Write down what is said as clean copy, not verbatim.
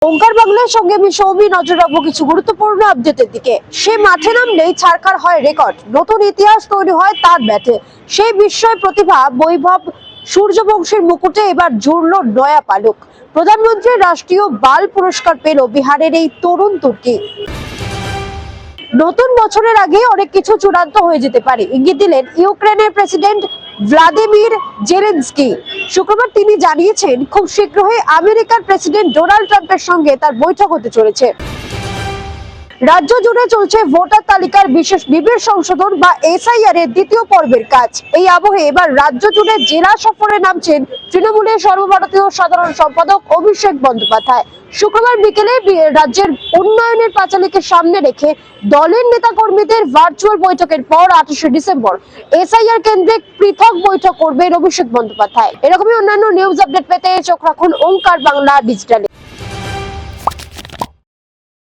ওঙ্কার বাংলার সঙ্গে আমি সৌমি নজর রাখবো কিছু গুরুত্বপূর্ণ আপডেটের দিকে। সে মাঠে নামলেই ছারখার হয় রেকর্ড, নতুন ইতিহাস তৈরি হয় তার ব্যাটে। সেই বিস্ময় প্রতিভা বৈভব সূর্যবংশীর মুকুটে এবার জুড়ল নয়া পালক। প্রধানমন্ত্রীর রাষ্ট্রীয় বাল পুরস্কার পেল বিহারের এই তরুণ তুর্কি। নতুন বছরের আগে অনেক কিছু চূড়ান্ত হয়ে যেতে পারে, ইঙ্গিত দিলেন ইউক্রেনের প্রেসিডেন্ট ভ্লাদিমির জেলেনস্কি। শুক্রবার তিনি জানিয়েছেন খুব শীঘ্রই আমেরিকার প্রেসিডেন্ট ডোনাল্ড ট্রাম্পের সঙ্গে তার বৈঠক হতে চলেছে। রাজ্য জুড়ে চলছে ভোটার তালিকার বিশেষ নিবিড় সংশোধন বা এসআইআর এর দ্বিতীয় পর্বের কাজ। এই আবহে এবার রাজ্য জুড়ে জেলা সফরে নামছেন তৃণমূলের সর্বভারতীয় সাধারণ সম্পাদক অভিষেক বন্দ্যোপাধ্যায়। শুক্রবার বিকেলে রাজ্যের উন্নয়নের পাঁচালীকে সামনে রেখে দলের নেতাকর্মীদের ভার্চুয়াল বৈঠকের পর 28শে ডিসেম্বর এসআইআর কেন্দ্রে পৃথক বৈঠক করবেন অভিষেক বন্দ্যোপাধ্যায়। এরকমই অন্যান্য নিউজ আপডেট পেতে চোখ রাখুন ওঙ্কার বাংলা ডিজিটালে।